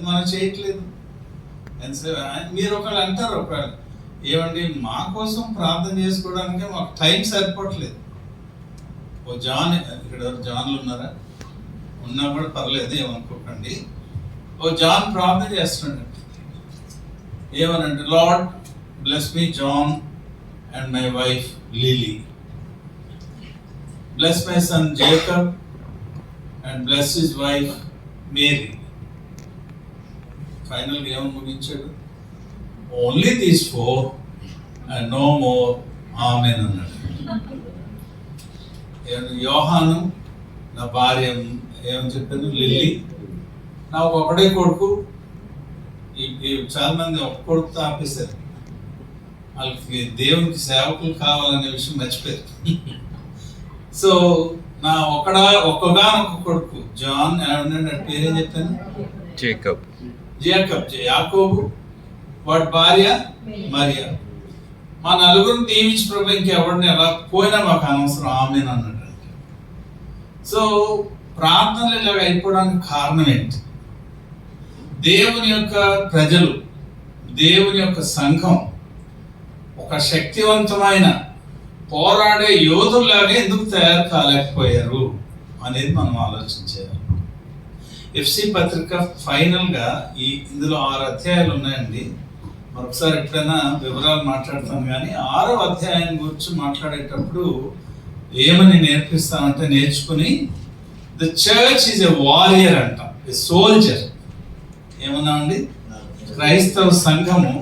మనం చేయట్లేదు. మీరు ఒకళ్ళు అంటారు, ఒకళ్ళు ఏమండి మా కోసం ప్రార్థన చేసుకోవడానికి మాకు టైం సరిపోవట్లేదు. ఓ జాన్, ఇక్కడ జాన్లు ఉన్నారా? ఉన్నా కూడా పర్లేదు, ఏమనుకోకండి. ఓ జాన్ ప్రార్థన చేస్తున్నాడు. ఏమనంటే, Lord bless me John and my wife Lily, bless my son Jacob and bless his wife Mary. ఫైనల్గా ఏమని ముగించాడు? Only these 4 and no more, amen అన్నాడు. యోహాను నా భార్య ఏమని చెప్పాను? లిల్లీ, నాకు ఒకడే కొడుకు. చాలా మంది ఒక కొడుకుతో ఆపేశారు. వాళ్ళకి దేవునికి సేవకులు కావాలనే విషయం మర్చిపోయారు. సో నా ఒక్కగానొక్క కొడుకు జాన్, ఏమన్నా పేరేం చెప్పాను? జేకబ్, యాకోబు, వాడి భార్య మరియా. మా నలుగురిని దీవించి ప్రభు ఇంకెవరిని ఎలా పోయినా మాకు అనవసరం, ఆమెన్ అన్నాడు. సో ప్రార్థనలు ఇలాగ అయిపోవడానికి కారణం ఏంటి? దేవుని యొక్క ప్రజలు, దేవుని యొక్క సంఘం ఒక శక్తివంతమైన పోరాడే యోధుల్లాగా ఎందుకు తయారు కాలేకపోయారు అనేది మనం ఆలోచించాలి. ఎఫ్సి పత్రిక ఫైనల్గా ఇందులో 6 అధ్యాయాలు ఉన్నాయండి. మరొకసారి ఎప్పుడైనా వివరాలు మాట్లాడతాను, కానీ 6వ అధ్యాయం గురించి మాట్లాడేటప్పుడు ఏమని నేర్పిస్తామంటే, నేర్చుకుని the church is a warrior అంట, ఎ సోల్జర్. ఏమన్నా అండి, క్రైస్తవ సంఘము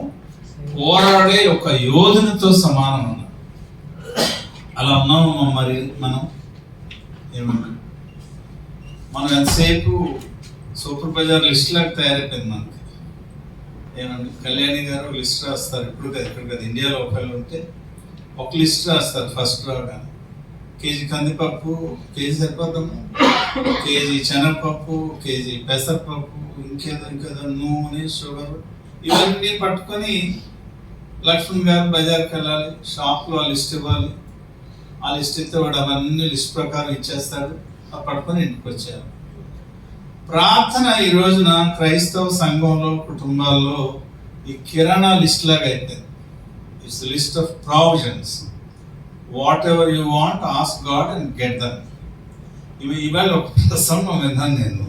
పోరాడే ఒక యోధునితో సమానం అన్న. అలా ఉన్నాము మరి మనం. ఏమన్నా మనం ఎంతసేపు సూపర్ బజార్ లిస్ట్ లాగా తయారైపోయింది మనకి. ఏమండి, కళ్యాణి గారు లిస్ట్ రాస్తారు, ఇప్పుడు కదా ఇండియాలో ఒకళ్ళు ఉంటే ఒక లిస్ట్ రాస్తారు ఫస్ట్ రాగానే. కేజీ కందిపప్పు, కేజీ సరిపోతాము, కేజీ శనగపప్పు, కేజీ పెసరపప్పు, ఇంకేదో నూనె, షుగర్, ఇవన్నీ పట్టుకొని లక్ష్మణ్ గారు బజార్కి వెళ్ళాలి, షాప్లో ఆ లిస్ట్ ఇవ్వాలి. ఆ లిస్ట్ ఇస్తే వాడు అవన్నీ లిస్ట్ ప్రకారం ఇచ్చేస్తాడు, ఆ పట్టుకొని ఇంటికి వచ్చారు. ప్రార్థన ఈ రోజున క్రైస్తవ సంఘంలో, కుటుంబాల్లో ఈ కిరాణా లిస్ట్ లాగా అయిపోయింది. It's list of provisions. What ever you want, ask God and get them. ఇవాళ ఒక ప్రసంగం విన్నాను నేను.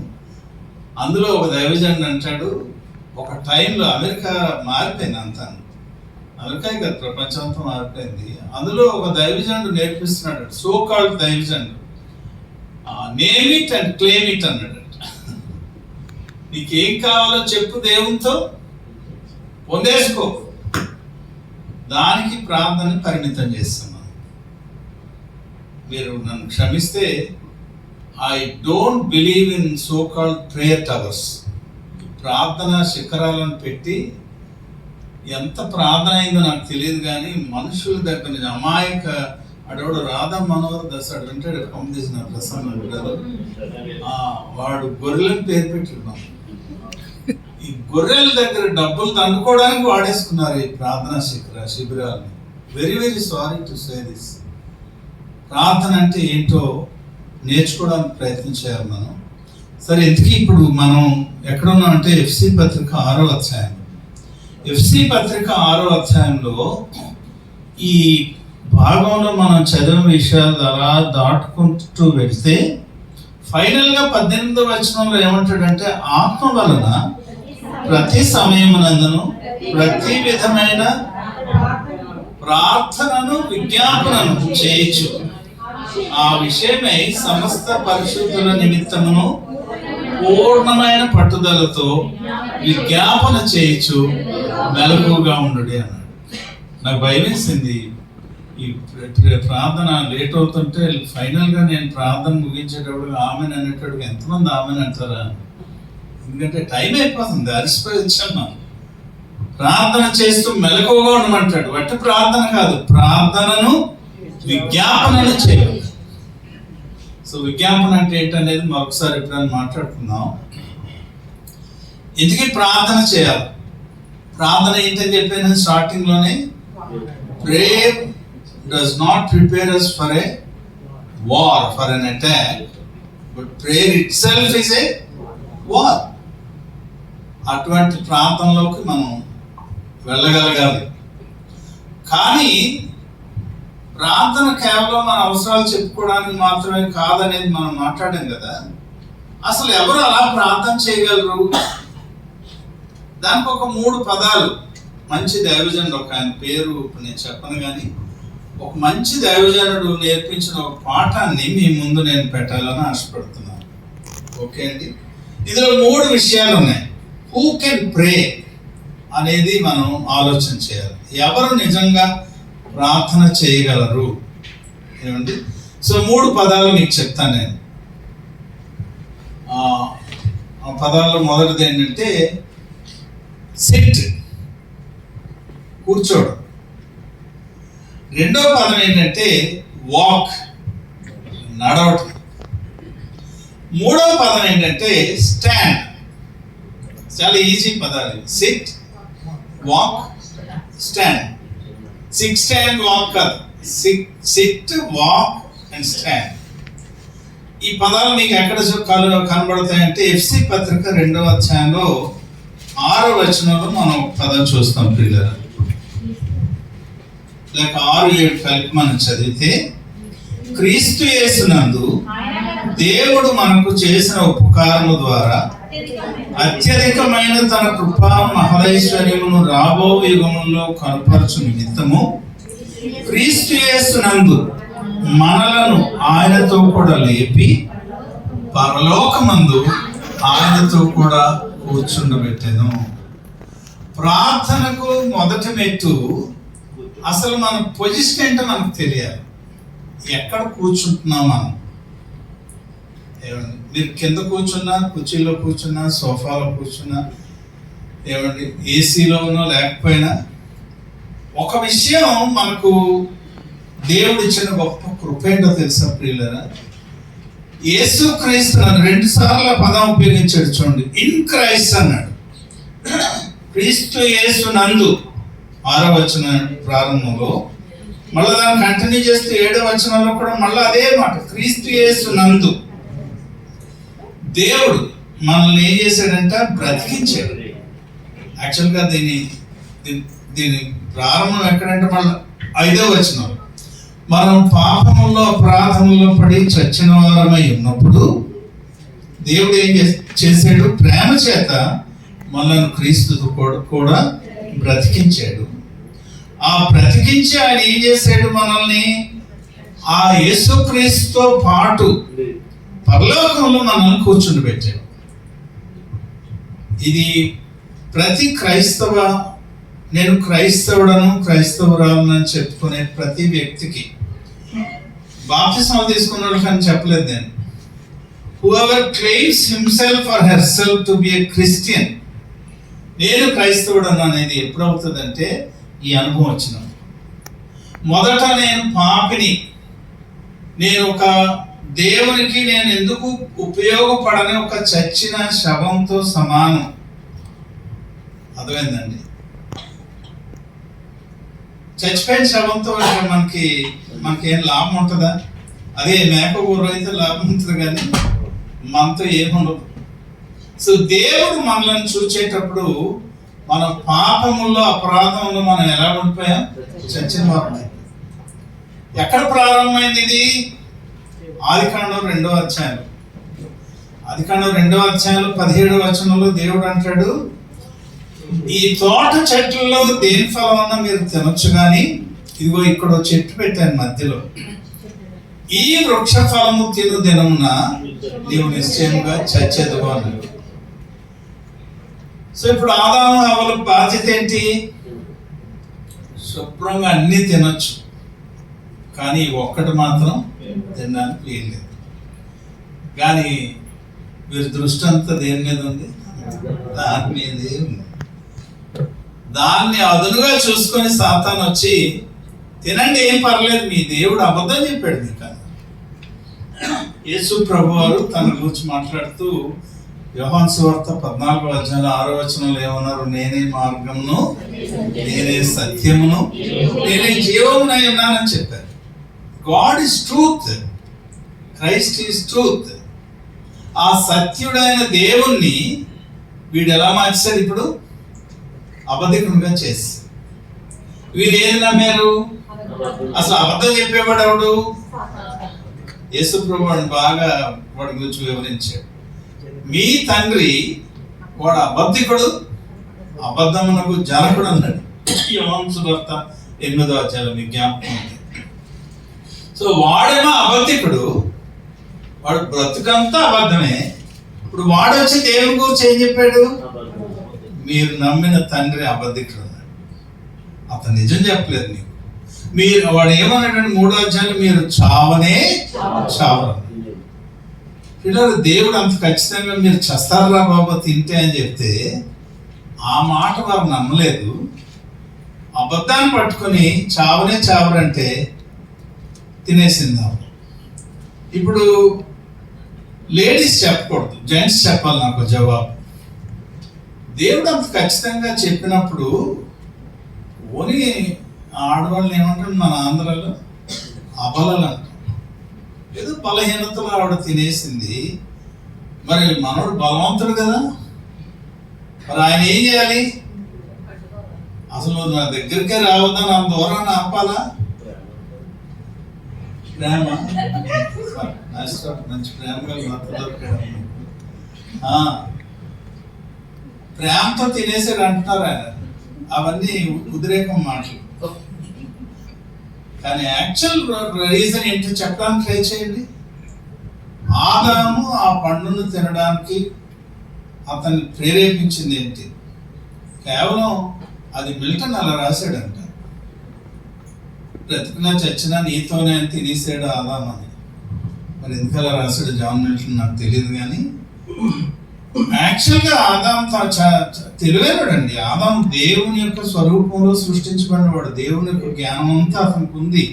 అందులో ఒక దైవజనుడు అంటాడు, ఒక టైంలో అమెరికా మారిపోయింది అంతా, అమెరికా కాదు ప్రపంచం అంతా మారిపోయింది. అందులో ఒక దైవజనుడు నేర్పిస్తున్నాడు, సో కాల్డ్ దైవజనుడు, name it and claim it అన్నాడు. నీకేం కావాలో చెప్పు, దేవునితో పొందేసుకో. దానికి ప్రార్థన పరిమితం చేస్తున్నాను. మీరు నన్ను క్షమిస్తే, I don't believe in so called prayer towers. ప్రార్థన శిఖరాలను పెట్టి ఎంత ప్రార్థన అయిందో నాకు తెలియదు, కానీ మనుషుల దగ్గర నుంచి అమాయక అడవుడు రాధా మనోహర్ దాస్ అడు వింటాడు, పంపించిన ప్రసన్న వాడు గొర్రెలను పేరు పెట్టుకున్నాం. ఈ గొర్రెల దగ్గర డబ్బులు తండుకోవడానికి వాడేసుకున్నారు ఈ ప్రార్థన శిబిరాలని. Very very sorry to say this. ప్రార్థన అంటే ఏంటో నేర్చుకోవడానికి ప్రయత్నించారు మనం. సరే, ఎందుకు ఇప్పుడు మనం ఎక్కడున్నాం అంటే ఎఫ్సి పత్రిక 6వ అధ్యాయం. ఎఫ్సి పత్రిక 6వ అధ్యాయంలో ఈ భాగంలో మనం చదివిన విషయాలు అలా దాటుకుంటూ వెళ్తే ఫైనల్గా 18వ వచనంలో ఏమంటాడంటే, ఆత్మ వలన ప్రతి సమయమునందును ప్రతి విధమైన ప్రార్థనను విజ్ఞాపనను చేయొచ్చు, ఆ విషయమై సమస్త పరిశుద్ధుల నిమిత్తమును పూర్ణమైన పట్టుదలతో విజ్ఞాపన చేయొచ్చు, మెలకుగా ఉండు అన్నాడు. నాకు భయం వేసింది. ఈ ప్రార్థన లేట్ అవుతుంటే ఫైనల్గా నేను ప్రార్థన ముగించేటప్పుడు ఆమెను అనేటప్పుడు ఎంతమంది ఆమెను అంటారా? ఎందుకంటే టైం అయిపోతుంది, అలసిపోయి వచ్చాం మనం. ప్రార్థన చేస్తూ మెలకువగా ఉండమంటాడు. వట్టి ప్రార్థన కాదు, ప్రార్థనను విజ్ఞాపనలు చేయాలి. సో విజ్ఞాపన అంటే ఏంటనేది మరొకసారి ఎప్పుడైనా మాట్లాడుకుందాం. ఎందుకు ప్రార్థన చేయాలి? ప్రార్థన ఏంటని చెప్పాను స్టార్టింగ్ లోనే. Prayer does not prepare us for a war, for an attack, but prayer itself is a war. అటువంటి ప్రాంతంలోకి మనం వెళ్ళగలగాలి. కానీ ప్రార్థన కేవలం మన అవసరాలు చెప్పుకోవడానికి మాత్రమే కాదనేది మనం మాట్లాడాం కదా. అసలు ఎవరు అలా ప్రార్థన చేయగలరు? దానికి ఒక 3 పదాలు మంచి దైవజనుడు, ఒక ఆయన పేరు నేను చెప్పను కానీ, ఒక మంచి దైవజనుడు నేర్పించిన ఒక పాఠాన్ని మీ ముందు నేను పెట్టాలని ఆశపడుతున్నాను. ఓకే అండి. ఇందులో 3 విషయాలు ఉన్నాయి. హూ కెన్ ప్రే అనేది మనం ఆలోచన చేయాలి. ఎవరు నిజంగా ప్రార్థన చేయగలరు ఏమండి? సో 3 పదాలు మీకు చెప్తాను నేను. ఆ పదాల్లో మొదటిది ఏంటంటే సిట్, కూర్చోవడం. రెండో పదం ఏంటంటే వాక్, నడవటం. మూడవ పదం ఏంటంటే స్టాండ్. చాలా ఈజీ పదాలు. Sit, walk, stand. Sit, stand, walk కాదు. Sit, walk and stand. ఈ పదాలు మీకు ఎక్కడ కనబడతాయంటే ఎఫ్సి పత్రిక 2వ అధ్యాయంలో 6వ వచనంలో మనం ఒక పదం చూస్తాం పిల్లలు. లేక 6-7 కలిపి మనం చదివితే, క్రీస్తు యేసునందు దేవుడు మనకు చేసిన ఉపకారము ద్వారా అత్యధికమైన తన కృపా మహదైశ్వర్యమును రాబో యుగములో కనపరచు నిమిత్తము క్రీస్తు యేసునందు మనలను ఆయనతో కూడా లేపి పరలోకమందు ఆయనతో కూడా కూర్చుండబెట్టెను. ప్రార్థనకు మొదటి మెట్టు అసలు మన పొజిషన్ ఏంటో మనకు తెలియాలి. ఎక్కడ కూర్చుంటున్నాం మనం? ఏమండి, మీరు కింద కూర్చున్నా, కుర్చీలో కూర్చున్నా, సోఫాలో కూర్చున్నా, ఏమండి ఏసీలో ఉన్నా లేకపోయినా, ఒక విషయం మనకు దేవుడు ఇచ్చిన గొప్ప కృప ఏంటో తెలుసా ప్రియులారా? యేసు క్రీస్తు 2 సార్లు పదం ఉపయోగించాడు చూడండి. ఇన్ క్రైస్ట్ అన్నాడు. క్రీస్తు యేసు నందు 6వ వచనం ప్రారంభంలో, మళ్ళీ దాన్ని కంటిన్యూ చేస్తూ 7వ వచనంలో కూడా మళ్ళీ అదే మాట, క్రీస్తు యేసు నందు. దేవుడు మనల్ని ఏం చేశాడంట? బ్రతికించాడు. యాక్చువల్గా దీని ప్రారంభం ఎక్కడంటే మళ్ళీ 5వ వచనం, మనం పాపములో అపరాధములో పడి చచ్చిన వారమై ఉన్నప్పుడు దేవుడు ఏం చేశాడు? ప్రేమ చేత మనల్ని క్రీస్తుతో కూడా బ్రతికించాడు. ఆ బ్రతికించి ఆయన ఏం చేశాడు? మనల్ని ఆ యేసుక్రీస్తుతో పాటు పరలోకంలో మనల్ని కూర్చుని పెట్టాడు. ఇది ప్రతి క్రైస్తవ, నేను క్రైస్తవుడను క్రైస్తవురాలను అని చెప్పుకునే ప్రతి వ్యక్తికి, బాప్తిస్మం తీసుకున్నాడు కానీ చెప్పలేదు నేను, whoever claims himself or herself to be a Christian, నేను క్రైస్తవుడను అనేది ఎప్పుడు అవుతుందంటే ఈ అనుభవం వచ్చినప్పుడు. మొదట నేను పాపిని, నేను ఒక దేవునికి నేను ఎందుకు ఉపయోగపడని ఒక చచ్చిన శవంతో సమానం. అర్థమైందండి? చచ్చిపోయిన శవంతో మనకేం లాభం ఉంటుందా? అదే మేక ఊరు అయితే లాభం ఉంటుంది కానీ మనతో ఏముండదు. సో దేవుడు మనల్ని చూచేటప్పుడు మన పాపముల్లో అపరాధంలో మనం ఎలా ఉండిపోయాం? చచ్చిన వారమై. ఎక్కడ ప్రారంభమైంది ఇది? ఆదికాండం 2వ అధ్యాయం. ఆదికాండం 2వ అధ్యాయంలో 17వ వచనంలో దేవుడు అంటాడు, ఈ తోట చెట్లలో దేని ఫలం అన్నా మీరు తినొచ్చు కానీ ఇదిగో ఇక్కడ చెట్టు పెట్టాను మధ్యలో, ఈ వృక్ష ఫలము తిను దినమున నీవు నిశ్చయముగా చచ్చేదు అన్నాడు. సో ఇప్పుడు ఆదాము హవ్వల బాధ్యత ఏంటి? శుభ్రంగా అన్ని తినొచ్చు కానీ ఒక్కటి మాత్రం తినడానికి వీల్లేదు. కానీ వీరి దృష్టి అంతా దేని మీద ఉంది? దాని మీదే ఉంది. దాన్ని అదునుగా చూసుకొని సాతాను వచ్చి, తినండి ఏం పర్లేదు, మీ దేవుడు అబద్ధం చెప్పాడు మీకు. యేసు ప్రభువారు తన గురించి మాట్లాడుతూ యోహాను సువార్త 14వ అధ్యాయంలో 6వ వచనంలో ఏమన్నారు? నేనే మార్గమును, నేనే సత్యమును, నేనే జీవమునై ఉన్నానని చెప్పారు. God is truth, Christ is truth. ఆ సత్యుడైన దేవుణ్ణి వీడు ఎలా మార్చాడు? ఇప్పుడు అబద్ధికునిగా చేసి. వీరు ఏది నమ్మారు? అసలు అబద్ధం చెప్పేవాడు ఎవడు? యేసు ప్రభు వాడిని బాగా వాడి గురించి వివరించాడు. మీ తండ్రి వాడు అబద్ధికుడు, అబద్ధమునకు జనకుడు అన్నాడు. యోహాను సువార్త 8వ అధ్యాయం మీకు జ్ఞాపకం ఉంది. సో వాడేమో అబద్ధికుడు, వాడు బ్రతుకంతా అబద్ధమే. ఇప్పుడు వాడు వచ్చి దేవుని గురించి ఏం చెప్పాడు? మీరు నమ్మిన తండ్రి అబద్ధికుడు అన్నాడు. అతను నిజం చెప్పలేదు. మీరు వాడు ఏమన్నాడంటే 3వ అధ్యాయంలో మీరు చావనే చావరు. పిల్లలు దేవుడు అంత ఖచ్చితంగా మీరు చస్తారా బాబా తింటే అని చెప్తే ఆ మాట వారు నమ్మలేదు. అబద్ధాన్ని పట్టుకొని చావనే చావరంటే తినేసిందాం. ఇప్పుడు లేడీస్ చెప్పకూడదు, జెంట్స్ చెప్పాలి నాకు జవాబు. దేవుడు అంత ఖచ్చితంగా చెప్పినప్పుడు ఓని ఆడవాళ్ళని ఏమంటారు మన ఆంధ్రాలో? అబలలు అంటారు. ఏదో బలహీనతలు ఆవిడ తినేసింది. మరి మనోడు బలవంతుడు కదా, మరి ఆయన ఏం చేయాలి? అసలు నా దగ్గరికే రావద్దని ఆ దూరాన్ని ఆపాలా? ప్రేమ మంచి ప్రేమగా ప్రేమతో తినేసాడు అంటున్నారు ఆయన. అవన్నీ ఉద్రేకం మాటలు. కానీ యాక్చువల్ రీజన్ ఏంటో చెప్పడానికి ట్రై చేయండి. ఆదాము ఆ పండును తినడానికి అతన్ని ప్రేరేపించింది ఏంటి? కేవలం అది మిల్టన్ అలా రాశాడంట, బ్రతికినా చచ్చినా నీతోనే అని తినేసాడు ఆదాము అని. మరి ఎందుకు అలా రాశాడు జాన్ మిల్టన్ నాకు తెలియదు. కానీ యాక్చువల్గా ఆదాం తెలివైనడండి. ఆదాం దేవుని యొక్క స్వరూపంలో సృష్టించబడినవాడు. దేవుని యొక్క జ్ఞానం అంతా అతనికి ఉంది.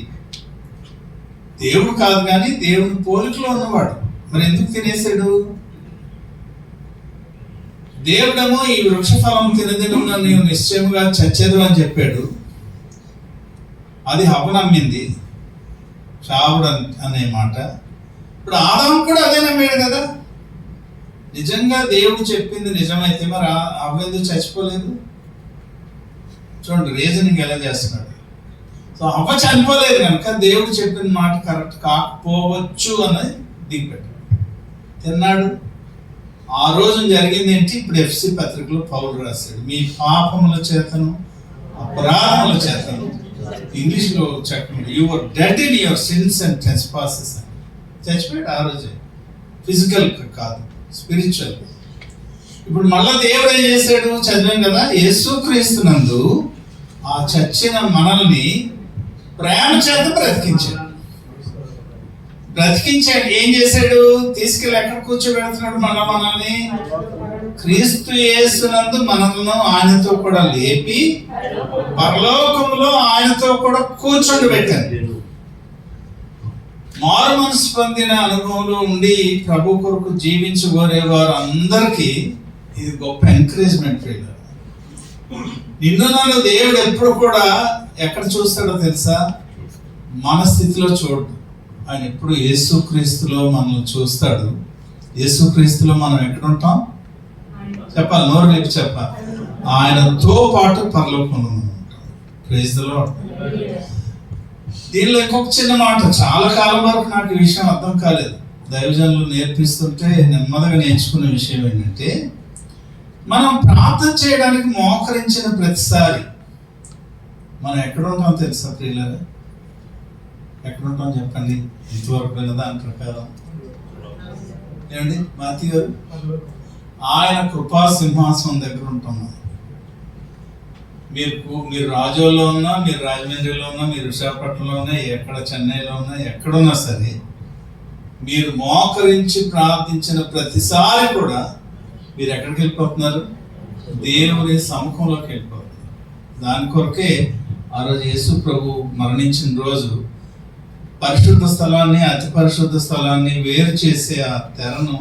దేవుడు కాదు కానీ దేవుని పోలికలో ఉన్నవాడు. మరి ఎందుకు తినేసాడు? దేవుడేమో ఈ వృక్షఫలం తినదిన నీవు నిశ్చయముగా చచ్చేదు అని చెప్పాడు. అది హవ్వ నమ్మింది, చావుడు అనే మాట. ఇప్పుడు ఆదాం కూడా అదే నమ్మాడు కదా. నిజంగా దేవుడు చెప్పింది నిజమైతే మరి అవ్వెందుకు చచ్చిపోలేదు? చూడండి రీజనింగ్ ఎలా చేస్తున్నాడు. సో అవ్వ చనిపోలేదు కనుక దేవుడు చెప్పిన మాట కరెక్ట్ కాకపోవచ్చు అని దిగిపెట్టాడు. తిన్నాడు. ఆ రోజు జరిగింది ఏంటి? ఇప్పుడు ఎఫ్సి పత్రికలో పౌలు రాశాడు, మీ పాపముల చేతను అపరాధముల చేతను, ఇంగ్లీష్లో చెప్పండి, you were dead in your sins and trespasses అని. చచ్చిపోయాడు ఆ రోజే. ఫిజికల్ కాదు, స్పిరిచువల్. ఇప్పుడు మళ్ళా దేవుడు ఏం చేశాడు? చదివాం కదా, యేసుక్రీస్తునందు ఆ చచ్చిన మనల్ని ప్రేమ చేత బ్రతికించాడు. ఏం చేశాడు? తీసుకెళ్ళి ఎక్కడ కూర్చోబెడుతున్నాడు? మనల్ని క్రీస్తు యేసునందు మనలను ఆయనతో కూడా లేపి పరలోకములో ఆయనతో కూడా కూర్చొని పెట్టాడు. మారు మనసు పొందిన అనుభవంలో ఉండి ప్రభు కొరకు జీవించగోరే వారు అందరికీ ఇది గొప్ప ఎంకరేజ్మెంట్. నిన్ను నన్ను దేవుడు ఎప్పుడు కూడా ఎక్కడ చూస్తాడో తెలుసా? మన స్థితిలో చూడు. ఆయన ఎప్పుడు యేసుక్రీస్తులో మనల్ని చూస్తాడు. యేసుక్రీస్తులో మనం ఎక్కడ ఉంటాం? చెప్పాలి, నోరు లేపి చెప్పాలి. ఆయనతో పాటు పరలోకంలో ఉంటాం. Praise the Lord. దీనిలో ఇంకొక చిన్న మాట, చాలా కాలం వరకు నాకు ఈ విషయం అర్థం కాలేదు. దైవజనులు నేర్పిస్తుంటే నెమ్మదిగా నేర్చుకునే విషయం ఏంటంటే, మనం ప్రార్థన చేయడానికి మోకరించిన ప్రతిసారి మనం ఎక్కడ ఉంటాం తెలుసా ప్రియులారా? ఎక్కడ ఉంటాం చెప్పండి? ఇంతవరకు విన్న దాని ప్రకారం ఏమండి మాతి గారు? ఆయన కృపా సింహాసనం దగ్గర ఉంటాం. మీరు రాజోల్లో ఉన్నా, మీరు రాజమండ్రిలో ఉన్నా, మీరు విశాఖపట్నంలో ఉన్నా, ఎక్కడ చెన్నైలో ఉన్నా, ఎక్కడున్నా సరే మీరు మోకరించి ప్రార్థించిన ప్రతిసారి కూడా మీరు ఎక్కడికి వెళ్ళిపోతున్నారు? దేవుని సముఖంలోకి వెళ్ళిపోతున్నారు. దాని కొరకే ఆ రోజు యేసు ప్రభు మరణించిన రోజు పరిశుద్ధ స్థలాన్ని, అతి పరిశుద్ధ స్థలాన్ని వేరు చేసే ఆ తెరను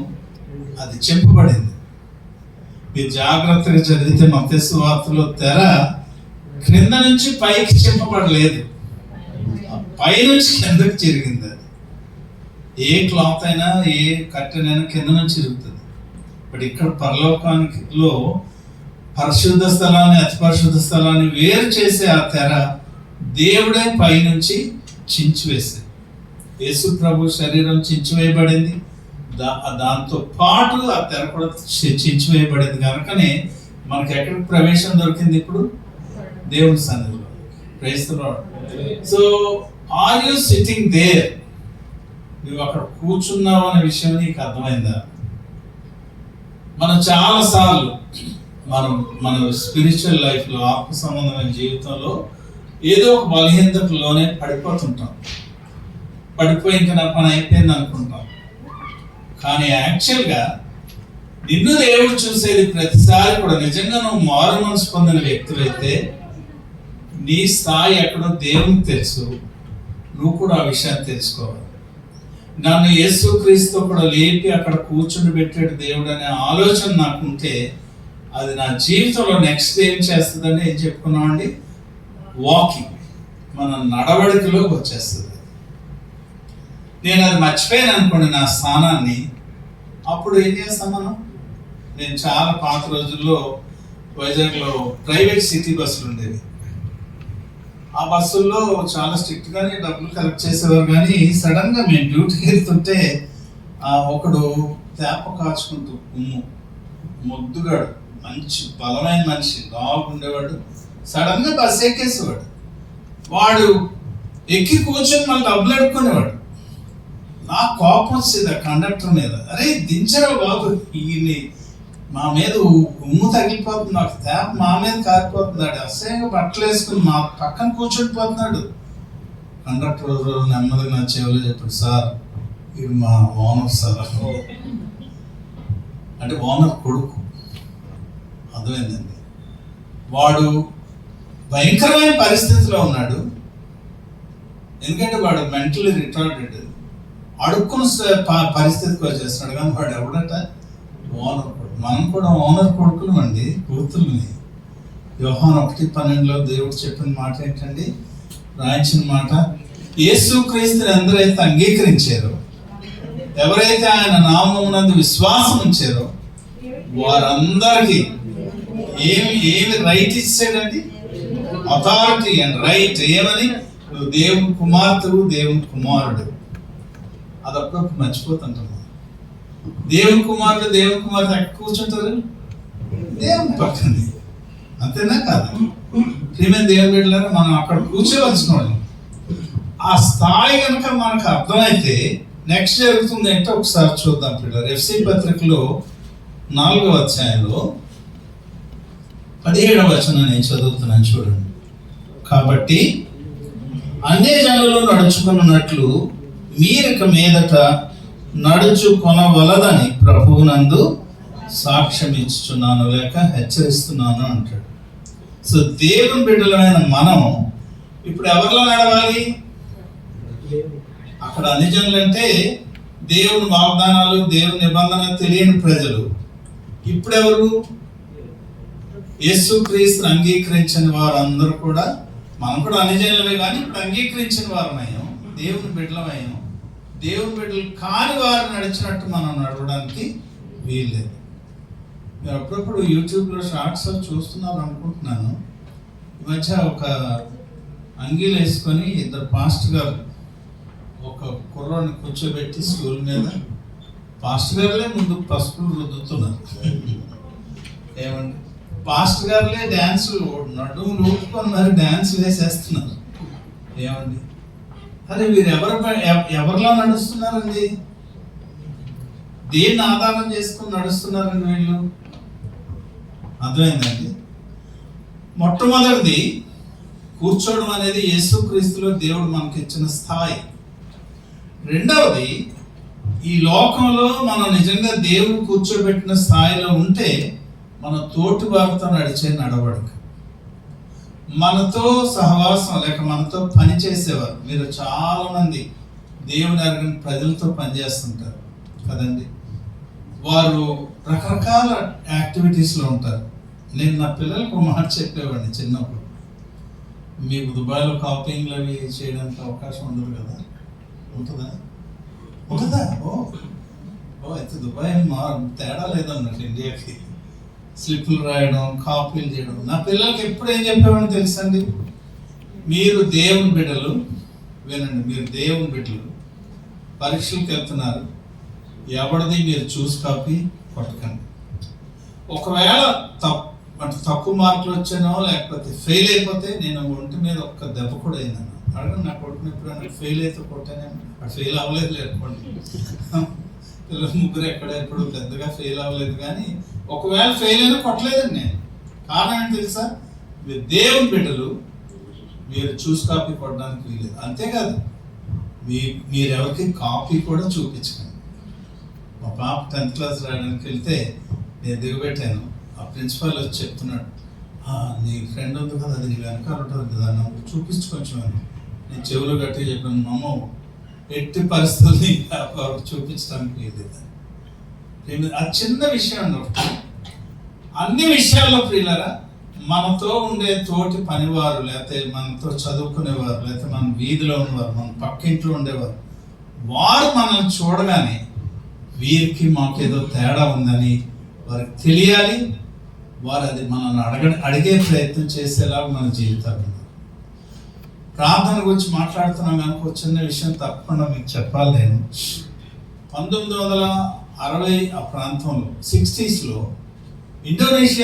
అది చెంపబడింది. మీరు జాగ్రత్తగా చదివితే మత్తయి సువార్తలో తెర క్రింద నుంచి పైకి చెంపబడలేదు, పై నుంచి కిందకి చిరిగింది. అది ఏ క్లాత్ అయినా, ఏ కట్టెన్ అయినా కింద నుంచి చిరుగుతుంది. బట్ ఇక్కడ పరలోకానికిలో పరిశుద్ధ స్థలాన్ని అతి పరిశుద్ధ స్థలాన్ని వేరు చేసే ఆ తెర దేవుడే పైనుంచి చించివేశాడు. యేసు ప్రభు శరీరం చించివేయబడింది, దాంతో పాటు ఆ తెర కూడా చించివేయబడింది. కనుకనే మనకి ఎక్కడికి ప్రవేశం దొరికింది ఇప్పుడు? దేవుని సన్నిధిలో. Praise the Lord. So are you sitting there? నువ్వు అక్కడ కూర్చున్నావు అనే విషయం నీకు అర్థమైందా? మనం చాలా సార్లు మన స్పిరిచువల్ లైఫ్లో, ఆత్మ సంబంధమైన జీవితంలో ఏదో ఒక బలహీనతలోనే పడిపోతుంటాం. పడిపోయి ఇంకా నా పని అయిపోయింది అనుకుంటాం. కానీ యాక్చువల్గా నిన్ను దేవుడు చూసేది ప్రతిసారి కూడా నిజంగా నువ్వు మారు మనసు పొందిన వ్యక్తులైతే నీ స్థాయి ఎక్కడో దేవునికి తెలుసు, నువ్వు కూడా ఆ విషయాన్ని తెలుసుకోవాలి. నన్ను యేసుక్రీస్తు కూడా లేపి అక్కడ కూర్చుని పెట్టాడు దేవుడు అనే ఆలోచన నాకుంటే అది నా జీవితంలో నెక్స్ట్ ఏం చేస్తుందని ఏం చెప్పుకున్నామండి? వాకింగ్, మన నడవడికలోకి వచ్చేస్తుంది. నేను అది మర్చిపోయాను అనుకోండి నా స్థానాన్ని, అప్పుడు ఏం చేస్తాం నేను చాలా పాత రోజుల్లో వైజాగ్లో ప్రైవేట్ సిటీ బస్సులు ఉండేవి. ఆ బస్సుల్లో చాలా స్ట్రిక్ట్గానే డబ్బులు కలెక్ట్ చేసేవారు. కానీ సడన్గా మేము డ్యూటీకి వెళ్తుంటే ఒకడు తేప కాచుకుంటూ ముద్దుగాడు, మంచి బలమైన మనిషి, లావు ఉండేవాడు, సడన్గా బస్సు ఎక్కేసేవాడు. వాడు ఎక్కి కూర్చొని మళ్ళీ డబ్బులు అడుక్కునేవాడు. నాకు కోపం వచ్చేది ఆ కండక్టర్ మీద. అరే దించరా బాబు, ఈయన్ని మా మీద ఉమ్ము తగిలిపోతుంది, నాకు తేప మా మీద కారిపోతున్నాడు, అసహ్యంగా బట్టలు వేసుకుని మా పక్కన కూర్చొనిపోతున్నాడు. కండక్టర్ నెమ్మదిగా నా చెవులో చెప్పాడు, సార్ ఇది మా ఓనర్ సార్. అంటే ఓనర్ కొడుకు. అర్థమైందండి. వాడు భయంకరమైన పరిస్థితిలో ఉన్నాడు. ఎందుకంటే వాడు మెంటలీ రిటార్డెడ్, అడుక్కుని పరిస్థితికి వచ్చేస్తున్నాడు. కానీ వాడు ఎవడట? ఓనర్ కొడుకు. మనం కూడా ఓనర్ కొడుకులు అండి, కూతుర్ని. యోహాను 1:12 దేవుడు చెప్పిన మాట ఏంటండి? రాయించిన మాట, యేసుక్రీస్తుని ఎందరైతే అంగీకరించారో, ఎవరైతే ఆయన నామమునందు విశ్వాసం ఉంచారో వారందరికీ ఏమి రైట్ ఇచ్చాడండి? Authority and right. ఏమని? నువ్వు దేవుని కుమార్తెవు, దేవుని కుమారుడు. అది అప్పుడప్పుడు మర్చిపోతుంటాం. దేవుని కుమారుడు, దేవుని కుమార్తె ఎక్కడ కూర్చుంటారు? దేవుని పక్కనే. అంతేనా కాదా? ప్రియమైన దేవుని బిడ్డలారా, మనం అక్కడ కూర్చోవలసిన వాళ్ళం. ఆ స్థాయి కనుక మనకు అర్థమైతే నెక్స్ట్ జరుగుతుంది అంటే ఒకసారి చూద్దాం పిల్లలు. ఎఫ్సీ పత్రికలో 4వ అధ్యాయంలో 17వ వచనం నేను చదువుతున్నాను, చూడండి. కాబట్టి అన్యజనులు నడుచుకున్నట్లు మీరిక మీదట నడుచుకొనవలదని ప్రభువునందు సాక్ష్యం ఇచ్చుచున్నాను, లేక హెచ్చరిస్తున్నాను అంటాడు. సో దేవుని బిడ్డలమైన మనం ఇప్పుడు ఎవరిలో నడవాలి? అక్కడ అన్యజనులు అంటే దేవుని వాగ్దానాలు, దేవుని నిబంధన తెలియని ప్రజలు. ఇప్పుడు ఎవరు? యేసుక్రీస్తుని అంగీకరించిన వారందరూ కూడా, మనం కూడా అన్యజనులమే, కానీ ఇప్పుడు అంగీకరించిన వారమయ్యాం, దేవుని బిడ్డలమయ్యాం. దేవుని బిడ్డలు కాని వారు నడిచినట్టు మనం నడవడానికి వీల్లేదు. మీరు అప్పుడప్పుడు యూట్యూబ్లో షార్ట్స్ చూస్తున్నారు అనుకుంటున్నాను. ఈ మధ్య ఒక అంగీలు వేసుకొని ఇద్దరు పాస్టర్ గారు ఒక కుర్రాన్ని కూర్చోబెట్టి స్కూల్ మీద, పాస్టర్ గారులే ముందు పసుపులు రుద్దుతున్నారు. ఏమండి, పాస్టర్ గారులే డ్యాన్సులు నడుము ఊపుకొని మరి డ్యాన్స్ వేసేస్తున్నారు. ఏమండి, అరే వీరు ఎవరిలో నడుస్తున్నారండి? దేన్ని ఆధారం చేసుకుని నడుస్తున్నారండి వీళ్ళు? అర్థమైందండి. మొట్టమొదటిది కూర్చోవడం అనేది యేసుక్రీస్తులో దేవుడు మనకి ఇచ్చిన స్థాయి. రెండవది, ఈ లోకంలో మనం నిజంగా దేవుడు కూర్చోబెట్టిన స్థాయిలో ఉంటే మన తోటి వారితో నడిచే నడవడిక, మనతో సహవాసం లేక మనతో పని చేసేవారు. మీరు చాలా మంది దేవుని అరిగిన ప్రజలతో పనిచేస్తుంటారు కదండి. వారు రకరకాల యాక్టివిటీస్లో ఉంటారు. నేను నా పిల్లలకు మాట చెప్పేవాడిని చిన్నప్పుడు, మీకు దుబాయ్లో కాపింగ్లు అవి చేయడానికి అవకాశం ఉండదు కదా? ఉంటుందా? ఉంటుందా? అయితే దుబాయ్ తేడా లేదన్నట్టు ఇండియాకి. స్లిప్పులు రాయడం, కాపీలు చేయడం. నా పిల్లలకి ఎప్పుడు ఏం చెప్పేవాడిని తెలుసండి, మీరు దేవుని బిడ్డలు, వినండి, మీరు దేవుని బిడ్డలు, పరీక్షలకు వెళ్తున్నారు, ఎవరిది మీరు చూసి కాపీ కొట్టకండి. ఒకవేళ తక్కువ మార్కులు వచ్చానో లేకపోతే ఫెయిల్ అయిపోతే నేను ఒంటి మీద ఒక్క దెబ్బ కూడా అయిందన్న. అడగండి, నా కొడుకుని ఎప్పుడైనా ఫెయిల్ అయితే కొట్టానేమో. అక్కడ ఫెయిల్ అవ్వలేదు లేకపోండి, పిల్లలు ముగ్గురు ఎక్కడ ఎప్పుడు పెద్దగా ఫెయిల్ అవ్వలేదు, కానీ ఒకవేళ ఫెయిల్ అయినా కొట్టలేదండి నేను. కారణం ఏంటి తెలుసా, మీరు దేవుని బిడ్డలు, మీరు చూసి కాపీ కొట్టడానికి వీలేదు. అంతేకాదు, మీరెవరికి కాపీ కూడా చూపించకండి. మా పాప 10th క్లాస్ రాయడానికి వెళ్తే నేను దిగబెట్టాను. ఆ ప్రిన్సిపాల్ వచ్చి చెప్తున్నాడు, నీ ఫ్రెండ్ ఉంది కదా, అది నీ వెనకాల ఉంటుంది కదా, నాకు చూపించు కొంచెం అని. నేను చెవులు గట్టిగా చెప్పాను, మా అమ్మ ఎట్టి పరిస్థితుల్ని చూపించడానికి వీలేదు. అది చిన్న విషయం అండి. ఒకటి, అన్ని విషయాల్లో ప్రియులారా, మనతో ఉండే తోటి పనివారు, లేకపోతే మనతో చదువుకునేవారు, లేకపోతే మన వీధిలో ఉన్నవారు, మన పక్కింట్లో ఉండేవారు, వారు మనల్ని చూడగానే వీరికి మాకేదో తేడా ఉందని వారికి తెలియాలి. వారు అది మనల్ని అడిగే ప్రయత్నం చేసేలాగా మన జీవితాలు. ప్రార్థన గురించి మాట్లాడుతున్నాం కనుక ఒక చిన్న విషయం తప్పకుండా మీకు చెప్పాలి. నేను 1960 ఆ ప్రాంతంలో 60s ఇండోనేషియా